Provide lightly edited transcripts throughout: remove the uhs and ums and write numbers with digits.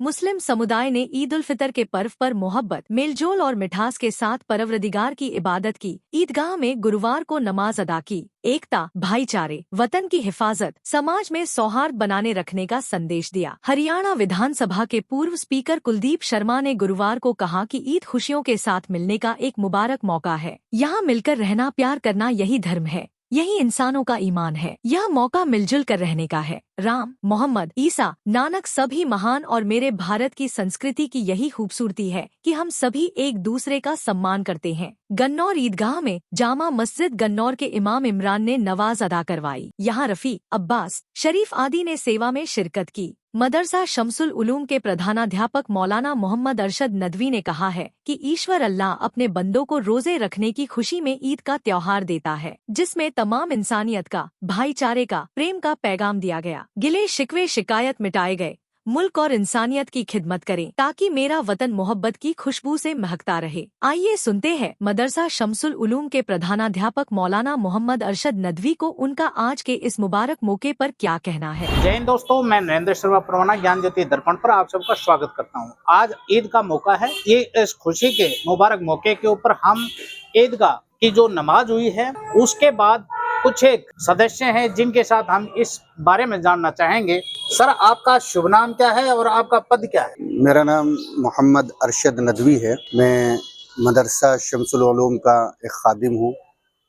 मुस्लिम समुदाय ने ईद उल फितर के पर्व पर मोहब्बत, मेलजोल और मिठास के साथ परवरदिगार की इबादत की। ईदगाह में गुरुवार को नमाज अदा की। एकता, भाईचारे, वतन की हिफाजत, समाज में सौहार्द बनाने रखने का संदेश दिया। हरियाणा विधानसभा के पूर्व स्पीकर कुलदीप शर्मा ने गुरुवार को कहा कि ईद खुशियों के साथ मिलने का एक मुबारक मौका है। यहाँ मिलकर रहना, प्यार करना यही धर्म है, यही इंसानों का ईमान है। यह मौका मिलजुल कर रहने का है। राम, मोहम्मद, ईसा, नानक सभी महान और मेरे भारत की संस्कृति की यही खूबसूरती है कि हम सभी एक दूसरे का सम्मान करते हैं। गन्नौर ईदगाह में जामा मस्जिद गन्नौर के इमाम इमरान ने नमाज अदा करवाई। यहाँ रफी, अब्बास, शरीफ आदि ने सेवा में शिरकत की। मदरसा शम्सुल उलूम के प्रधानाध्यापक मौलाना मोहम्मद अरशद नदवी ने कहा है कि ईश्वर अल्लाह अपने बंदों को रोजे रखने की खुशी में ईद का त्योहार देता है, जिसमें तमाम इंसानियत का, भाईचारे का, प्रेम का पैगाम दिया गया। गिले शिकवे शिकायत मिटाए गए। मुल्क और इंसानियत की खिदमत करें ताकि मेरा वतन मोहब्बत की खुशबू से महकता रहे। आइए सुनते हैं मदरसा शम्सुल उलूम के प्रधानाध्यापक मौलाना मोहम्मद अरशद नदवी को उनका आज के इस मुबारक मौके पर क्या कहना है। जय हिंद दोस्तों, मैं नरेंद्र शर्मा परवाना ज्ञान ज्योति दर्पण पर आप सबका स्वागत करता हूं। आज ईद का मौका है। ये इस खुशी के मुबारक मौके के ऊपर हम ईदगाह की जो नमाज हुई है उसके बाद कुछ एक सदस्य हैं जिनके साथ हम इस बारे में जानना चाहेंगे। सर, आपका शुभ नाम क्या है और आपका पद क्या है? मेरा नाम मोहम्मद अरशद नदवी है। मैं मदरसा शम्सुल उलूम का एक खादिम हूँ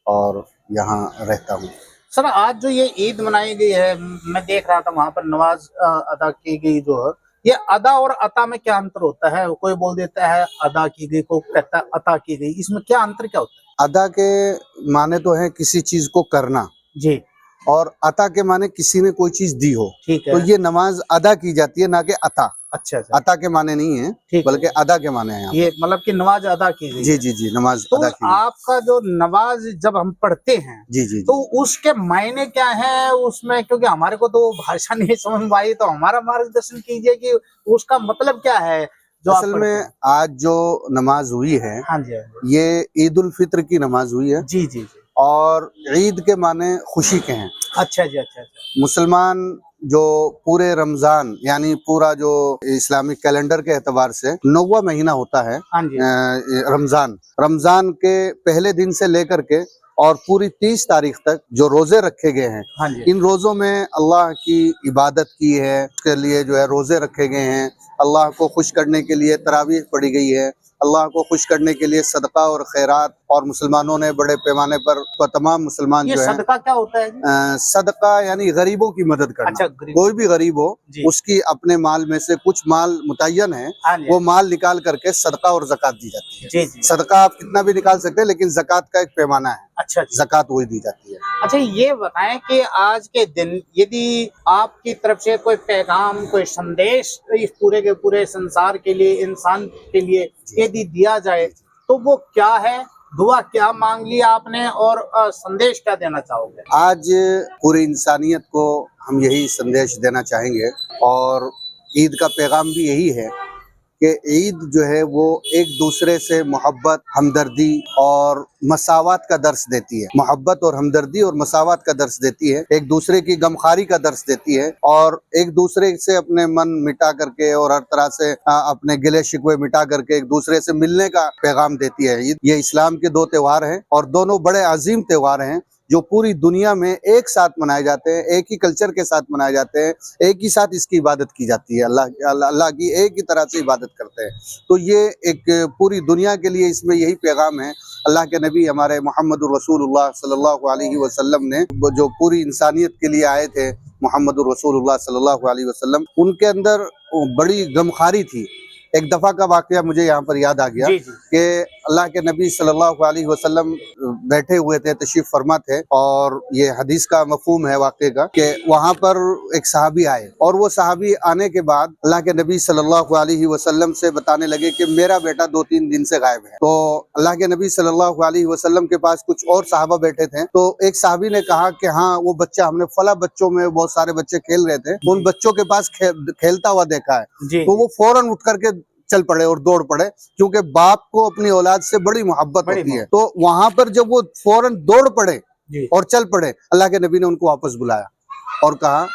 और यहाँ रहता हूँ। सर, आज जो ये ईद मनाई गई है, मैं देख रहा था वहाँ पर नमाज अदा की गई। जो है ये अदा और अता में क्या अंतर होता है? कोई बोल देता है अदा की गई, कोई कहता है अता की गई। इसमें क्या अंतर क्या होता है? अदा के माने तो है किसी चीज को करना जी, और अता के माने किसी ने कोई चीज दी हो। ठीक है। तो ये नमाज अदा की जाती है, ना कि अता। अच्छा अच्छा, अता के माने नहीं है, ठीक बल्कि है। अदा के माने हैं। ये मतलब कि नमाज अदा की गई जी है। जी जी, नमाज तो अदा की गई। आपका जो नमाज जब हम पढ़ते हैं जी जी तो उसके मायने क्या है उसमें? क्योंकि हमारे को तो भाषा नहीं समझ में आई, तो हमारा मार्गदर्शन कीजिए कि उसका मतलब क्या है जो आप असल पढ़ते में हैं। आज जो नमाज हुई है हाँ जी, हाँ जी। ये ईद उल फित्र की नमाज हुई है जी जी जी। और ईद के माने खुशी के हैं। अच्छा जी, अच्छा अच्छा। मुसलमान जो पूरे रमजान यानी पूरा जो इस्लामिक कैलेंडर के एतबार से 9वां महीना होता है, हाँ जी, रमजान के पहले दिन से लेकर के और पूरी 30 तारीख तक जो रोजे रखे गए हैं, हाँ जी। इन रोजों में अल्लाह की इबादत की है। उसके लिए जो है रोजे रखे गए हैं। अल्लाह को खुश करने के लिए तरावीह पढ़ी गई है। अल्लाह को खुश करने के लिए सदका और खैरात, और मुसलमानों ने बड़े पैमाने पर तमाम मुसलमान ये जो है सदका क्या होता है जी? सदका यानी गरीबों की मदद करना। अच्छा, गरीब। कोई भी गरीब हो जी। उसकी अपने माल में से कुछ माल मुतय्यन है, हाँ जी, वो माल निकाल करके सदका और जक़ात दी जाती है। जी जी। सदका आप कितना भी निकाल सकते हैं, लेकिन जक़ात का एक पैमाना है। अच्छा जी। जक़ात वही दी जाती है। अच्छा, ये बताएं कि आज के दिन यदि आपकी तरफ से कोई पैगाम, कोई संदेश इस पूरे के पूरे संसार के लिए, इंसान के लिए यदि दिया जाए तो वो क्या है? दुआ क्या मांग ली आपने और संदेश क्या देना चाहोगे? आज पूरी इंसानियत को हम यही संदेश देना चाहेंगे और ईद का पैगाम भी यही है कि ईद जो है वो एक दूसरे से मोहब्बत, हमदर्दी और मसावत का दर्स देती है। मोहब्बत और हमदर्दी और मसावत का दर्स देती है, एक दूसरे की गमखारी का दर्स देती है और एक दूसरे से अपने मन मिटा करके और हर तरह से अपने गिले शिकवे मिटा करके एक दूसरे से मिलने का पैगाम देती है। ये इस्लाम के 2 त्योहार हैं और दोनों बड़े अजीम त्योहार हैं जो पूरी दुनिया में एक साथ मनाए जाते हैं, एक ही कल्चर के साथ मनाए जाते हैं, एक ही साथ इसकी इबादत की जाती है। अल्लाह की एक ही तरह से इबादत करते हैं। तो ये एक पूरी दुनिया के लिए इसमें यही पैगाम है। अल्लाह के नबी हमारे मोहम्मदुर रसूलुल्लाह सल्लल्लाहु अलैहि वसल्लम ने जो पूरी इंसानियत के लिए आए थे, मोहम्मदुर रसूलुल्लाह सल्लल्लाहु अलैहि वसल्लम, उनके अंदर बड़ी गमखारी थी। एक दफ़ा का वाक़या मुझे यहाँ पर याद आ गया कि अल्लाह के नबी सल्लल्लाहु अलैहि वसल्लम बैठे हुए थे, तशरीफ फरमा थे, और ये हदीस का मफ़हूम है वाक़े का कि वहाँ पर एक सहाबी आए और वो सहाबी आने के बाद अल्लाह के नबी सल्लल्लाहु अलैहि वसल्लम से बताने लगे कि मेरा बेटा 2-3 दिन से गायब है। तो अल्लाह के नबी सल्लल्लाहु अलैहि वसल्लम के पास कुछ और सहाबा बैठे थे, तो एक सहाबी ने कहा कि हाँ, वो बच्चा हमने फला बच्चों में बहुत सारे बच्चे खेल रहे थे, उन बच्चों के पास खेलता हुआ देखा है। तो वो फौरन उठ करके चल पड़े और दौड़ पड़े, क्योंकि बाप को अपनी औलाद से बड़ी मोहब्बत होती है। तो वहां पर जब वो फौरन दौड़ पड़े और चल पड़े, अल्लाह के नबी ने उनको वापस बुलाया और कहा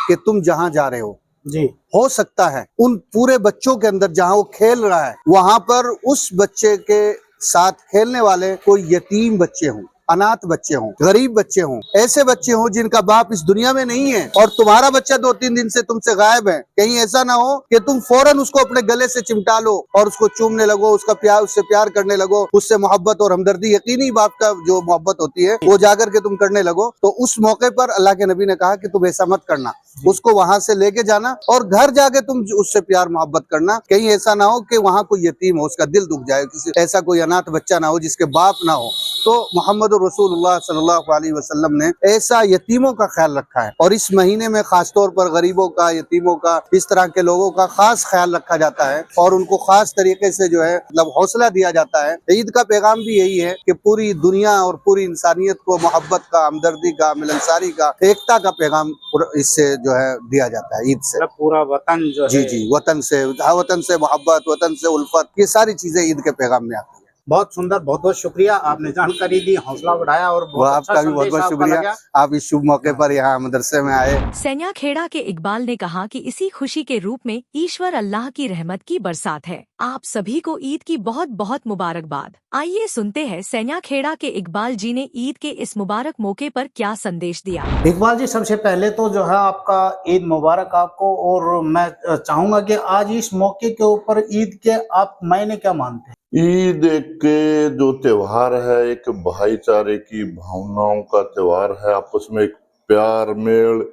कि तुम जहां जा रहे हो जी। हो सकता है उन पूरे बच्चों के अंदर जहां वो खेल रहा है वहां पर उस बच्चे के साथ खेलने वाले कोई यतीम बच्चे हों, अनाथ बच्चे हों, गरीब बच्चे हों, ऐसे बच्चे हों जिनका बाप इस दुनिया में नहीं है और तुम्हारा बच्चा 2-3 दिन से तुमसे गायब है। कहीं ऐसा ना हो कि तुम फौरन उसको अपने गले से चिमटा लो और उसको चूमने लगो, उससे प्यार करने लगो, उससे मोहब्बत और हमदर्दी, यकीनी बाप का जो मोहब्बत होती है वो जाकर के तुम करने लगो। तो उस मौके पर अल्लाह के नबी ने कहा कि तुम ऐसा मत करना, उसको वहां से लेके जाना और घर जाके तुम उससे प्यार मोहब्बत करना। कहीं ऐसा ना हो कि वहां कोई यतीम हो, उसका दिल दुख जाए, किसी ऐसा कोई अनाथ बच्चा ना हो जिसके बाप ना हो। तो मोहम्मद रसूलुल्लाह सल्लल्लाहु अलैहि वसल्लम ने ऐसा यतीमों का ख्याल रखा है और इस महीने में खासतौर पर गरीबों का, यतीमों का, इस तरह के लोगों का खास ख्याल रखा जाता है और उनको खास तरीके से जो है मतलब हौसला दिया जाता है। ईद का पैगाम भी यही है कि पूरी दुनिया और पूरी इंसानियत को मोहब्बत का, हमदर्दी का, मिलनसारी का, एकता का पैगाम इससे जो है दिया जाता है ईद से। पूरा वतन जो जी है। जी, वतन से मोहब्बत, वतन से उल्फत, ये सारी चीजें ईद के पैगाम में आती है। बहुत सुंदर, बहुत बहुत शुक्रिया, आपने जानकारी दी, हौसला बढ़ाया और वो बहुत अच्छा आपका भी बहुत संदेश बहुत आपका शुक्रिया, लगा। आप इस शुभ मौके पर यहाँ मदरसे में आए। सैन्या खेड़ा के इकबाल ने कहा कि इसी खुशी के रूप में ईश्वर अल्लाह की रहमत की बरसात है। आप सभी को ईद की बहुत बहुत मुबारकबाद। आइए सुनते हैं सैन्या खेड़ा के इकबाल जी ने ईद के इस मुबारक मौके पर क्या संदेश दिया। इकबाल जी, सबसे पहले तो जो है आपका ईद मुबारक आपको, और मैं चाहूंगा कि आज इस मौके के ऊपर ईद के आप मायने क्या मानते हैं? ईद के जो त्योहार है, एक भाईचारे की भावनाओं का त्योहार है, आपस में एक प्यार मेल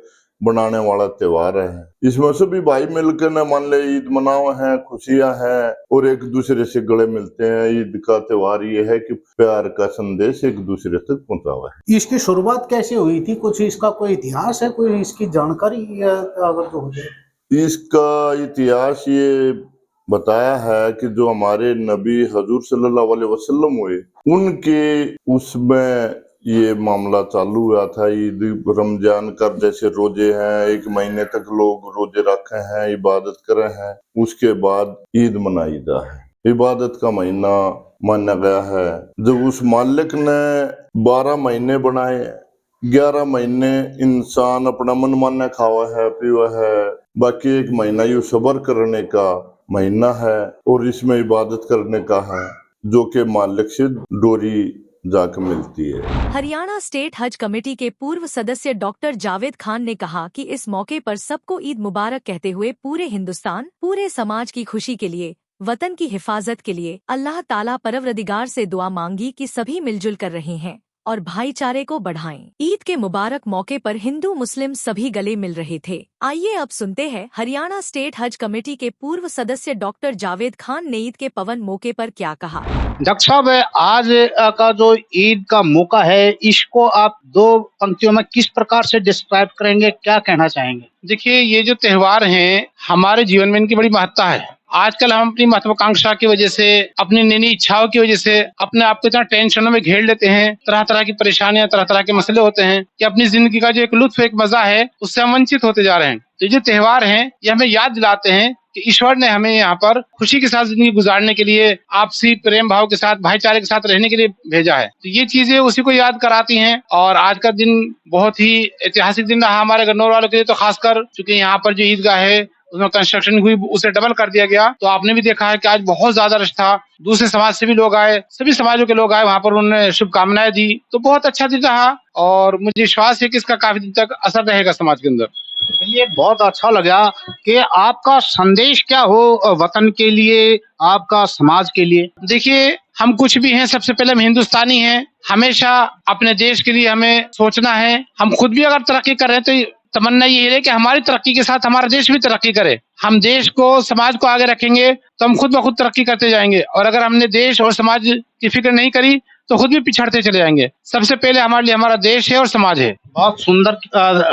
बनाने वाला त्योहार है। इसमें सभी भाई मिलकर न मान ले ईद मनाओ है, खुशियां हैं और एक दूसरे से गले मिलते हैं। ईद का त्योहार ये है कि प्यार का संदेश एक दूसरे तक पहुंचावा है। इसकी शुरुआत कैसे हुई थी? कुछ इसका कोई इतिहास है, कोई इसकी जानकारी अगर जो हो जाए? इसका इतिहास ये बताया है कि जो हमारे नबी हजूर सल्लल्लाहु अलैहि वसल्लम हुए, उनके उसमें ये मामला चालू हुआ था। ईद रमजान का जैसे रोजे हैं, 1 महीने तक लोग रोजे रखे हैं, इबादत करे हैं, उसके बाद ईद मनाई जा है। इबादत का महीना माना गया है। जब उस मालिक ने 12 महीने बनाए, 11 महीने इंसान अपना मन माने खावा है, पीवा है, बाकी 1 महीना यू सबर करने का महीना है और इसमें इबादत करने का है, जो के मालिक से डोरी जाकर मिलती है। हरियाणा स्टेट हज कमेटी के पूर्व सदस्य डॉक्टर जावेद खान ने कहा कि इस मौके पर सबको ईद मुबारक कहते हुए पूरे हिंदुस्तान, पूरे समाज की खुशी के लिए, वतन की हिफाजत के लिए अल्लाह ताला परवरदिगार से दुआ मांगी कि सभी मिलजुल कर रहे हैं और भाईचारे को बढ़ाएं। ईद के मुबारक मौके पर हिंदू मुस्लिम सभी गले मिल रहे थे। आइए अब सुनते हैं हरियाणा स्टेट हज कमेटी के पूर्व सदस्य डॉक्टर जावेद खान ने ईद के पवन मौके पर क्या कहा। डॉक्टर साहब, आज का जो ईद का मौका है, इसको आप 2 पंक्तियों में किस प्रकार से डिस्क्राइब करेंगे, क्या कहना चाहेंगे? देखिए, ये जो त्योहार हैं, हमारे जीवन में इनकी बड़ी महत्ता है। आजकल हम अपनी महत्वाकांक्षा की वजह से, अपनी नई इच्छाओं की वजह से अपने आप को इतना टेंशनों में घेर लेते हैं, तरह तरह की परेशानियां, तरह तरह के मसले होते हैं कि अपनी जिंदगी का जो एक लुत्फ, एक मजा है, उससे हम वंचित होते जा रहे हैं। तो ये जो त्योहार हैं, ये हमें याद दिलाते हैं कि ईश्वर ने हमें यहाँ पर खुशी के साथ जिंदगी गुजारने के लिए, आपसी प्रेम भाव के साथ, भाईचारे के साथ रहने के लिए भेजा है। तो ये चीजें उसी को याद कराती हैं और आज का दिन बहुत ही ऐतिहासिक दिन रहा हमारे गन्नौर वालों के लिए। तो खासकर चूंकि यहाँ पर जो ईदगाह है उसमें कंस्ट्रक्शन हुई, उसे डबल कर दिया गया, तो आपने भी देखा है कि आज बहुत ज्यादा रश था। दूसरे समाज से भी लोग आए, सभी समाजों के लोग आए, वहाँ पर उन्होंने शुभकामनाएं दी। तो बहुत अच्छा दिन रहा और मुझे विश्वास है कि इसका काफी दिन तक असर रहेगा समाज के अंदर। ये बहुत अच्छा लगा कि आपका संदेश क्या हो वतन के लिए, आपका समाज के लिए। देखिए, हम कुछ भी हैं, सबसे पहले हम हिंदुस्तानी हैं। हमेशा अपने देश के लिए हमें सोचना है। हम खुद भी अगर तरक्की कर रहे हैं तो तमन्ना ये है कि हमारी तरक्की के साथ हमारा देश भी तरक्की करे। हम देश को, समाज को आगे रखेंगे तो हम खुद ब खुद तरक्की करते जाएंगे, और अगर हमने देश और समाज की फिक्र नहीं करी तो खुद भी पिछड़ते चले जाएंगे। सबसे पहले हमारे लिए हमारा देश है और समाज है। बहुत सुंदर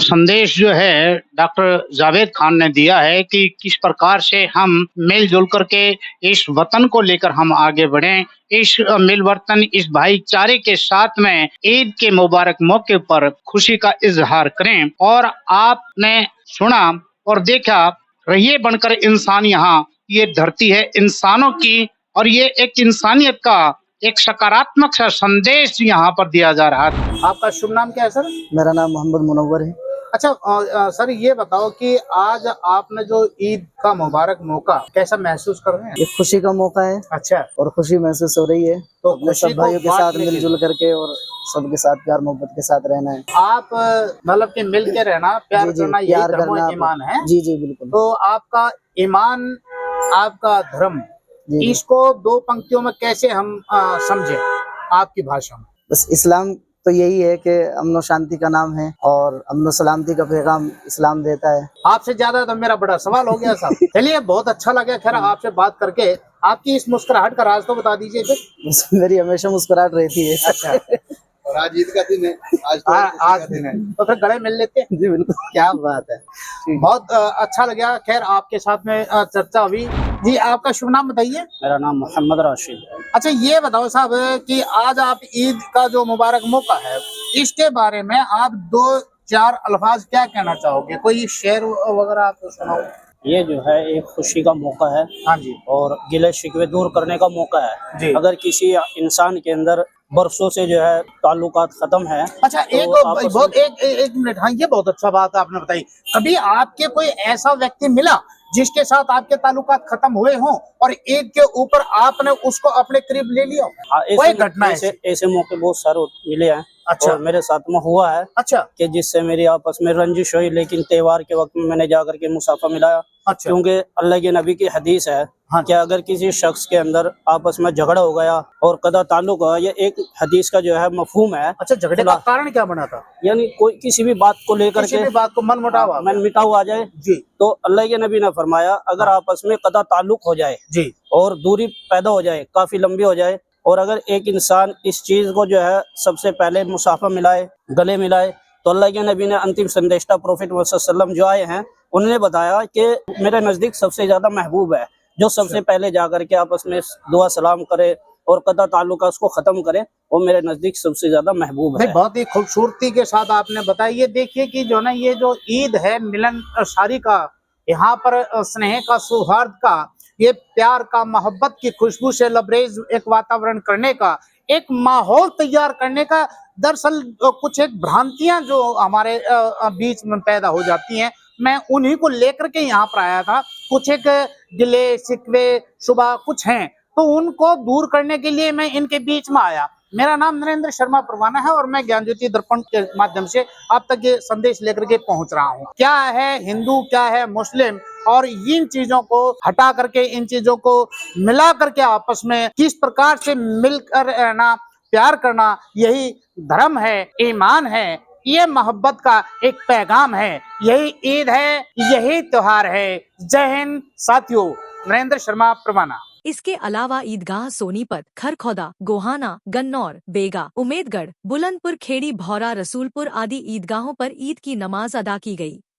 संदेश जो है डॉक्टर जावेद खान ने दिया है कि किस प्रकार से हम मिलजुल करके इस वतन को लेकर हम आगे बढ़ें, इस मिलवर्तन, इस भाईचारे के साथ में ईद के मुबारक मौके पर खुशी का इजहार करें। और आपने सुना और देखा, रहिए बनकर इंसान, यहाँ ये धरती है इंसानों की, और ये एक इंसानियत का एक सकारात्मक सा संदेश यहाँ पर दिया जा रहा है। आपका शुभ नाम क्या है सर? मेरा नाम मोहम्मद मुनव्वर है। अच्छा सर ये बताओ कि आज आपने जो ईद का मुबारक मौका कैसा महसूस कर रहे हैं? ये खुशी का मौका है अच्छा, और खुशी महसूस हो रही है। तो अपने खुशी सब को भाइयों के साथ बांटने के मिलजुल लिए करके और सबके साथ प्यार मोहब्बत के साथ रहना है। आप मतलब कि मिल के रहना, प्यार जी, करना, यही प्यार धर्म करना और ईमान है। जी जी बिल्कुल। तो आपका ईमान, आपका धर्म, जी जी। इसको दो पंक्तियों में कैसे हम समझे आपकी भाषा में? बस इस्लाम तो यही है कि अमन और शांति का नाम है और अमन और सलामती का पैगाम इस्लाम देता है। आपसे ज्यादा तो मेरा बड़ा सवाल हो गया साहब। चलिए, बहुत अच्छा लगा खैर आपसे बात करके। आपकी इस मुस्कुराहट का राज तो बता दीजिए फिर। बस मेरी हमेशा मुस्कुराहट रहती है। अच्छा, और आज ईद का दिन है, आज तो खुशी आज का दिन है। तो फिर गले मिल लेते हैं। जी बिल्कुल। क्या बात है, बहुत अच्छा लगा खैर आपके साथ में चर्चा हुई। जी, आपका शुभ नाम बताइए। मेरा नाम मोहम्मद राशिद। अच्छा, ये बताओ साहब कि आज आप ईद का जो मुबारक मौका है, इसके बारे में आप दो चार अल्फाज क्या कहना चाहोगे? कोई शेर वगैरह आप सुनाओ। ये जो है एक खुशी का मौका है हाँ जी, और गिले शिकवे दूर करने का मौका है। जी। अगर किसी इंसान के अंदर बरसों से जो है ताल्लुकात खत्म है अच्छा, तो एक आपस बहुत एक मिनट। हाँ, ये बहुत अच्छा बात आपने बताई। कभी आपके कोई ऐसा व्यक्ति मिला जिसके साथ आपके ताल्लुकात खत्म हुए हों और ईद के ऊपर आपने उसको अपने करीब ले लिया? कोई घटना ऐसे मौके बहुत सारे मिले हैं। अच्छा, और मेरे साथ में हुआ है अच्छा, कि जिससे मेरी आपस में रंजिश हुई, लेकिन त्योहार के वक्त में मैंने जाकर के मुसाफा मिलाया। अच्छा। क्योंकि अल्लाह के नबी की हदीस है हाँ कि अगर किसी शख्स के अंदर आपस में झगड़ा हो गया और कदा ताल्लुक हुआ, ये एक हदीस का जो है मफहूम है। अच्छा, झगड़े का कारण क्या बना था? यानी कोई किसी भी बात को लेकर किसी के भी बात को मन मुटाव आ गया। मन मिटाव आ जाए जी, तो अल्लाह के नबी ने फरमाया अगर आपस में कदा ताल्लुक हो जाए जी, और दूरी पैदा हो जाए, काफी लंबी हो जाए, और अगर एक इंसान इस चीज को जो है सबसे पहले मुसाफा मिलाए, गले मिलाए, तो अल्लाह के नबी ने अंतिम संदेशा प्रोफेट मोहम्मद सल्लल्लाहु अलैहि वसल्लम जो आए हैं उन्होंने बताया कि मेरे नजदीक सबसे ज्यादा महबूब है जो सबसे पहले जाकर के आपस में दुआ सलाम करे और कदा ताल्लुका उसको खत्म करे, वो मेरे नजदीक सबसे ज्यादा महबूब है। बहुत ही खूबसूरती के साथ आपने बताया। ये देखिए कि जो ना ये जो ईद है मिलन शादी का, यहाँ पर स्नेह का, सौहार्द का, ये प्यार का, मोहब्बत की खुशबू से लबरेज एक वातावरण करने का, एक माहौल तैयार करने का, दरअसल कुछ एक भ्रांतियां जो हमारे बीच में पैदा हो जाती हैं, मैं उन्हीं को लेकर के यहाँ पर आया था। कुछ एक गिले शिकवे शुबा कुछ हैं, तो उनको दूर करने के लिए मैं इनके बीच में आया। मेरा नाम नरेंद्र शर्मा परवाना है और मैं ज्ञान ज्योति दर्पण के माध्यम से आप तक ये संदेश लेकर के पहुंच रहा हूं। क्या है हिंदू, क्या है मुस्लिम, और इन चीजों को हटा करके, इन चीजों को मिला करके आपस में किस प्रकार से मिलकर रहना, प्यार करना, यही धर्म है, ईमान है, ये मोहब्बत का एक पैगाम है, यही ईद है, यही त्योहार है। जय हिंद साथियों, नरेंद्र शर्मा परवाना। इसके अलावा ईदगाह सोनीपत, खरखौदा, गोहाना, गन्नौर, बेगा, उमेदगढ़, बुलंदपुर, खेड़ी, भौरा, रसूलपुर आदि ईदगाहों पर ईद की नमाज अदा की गई।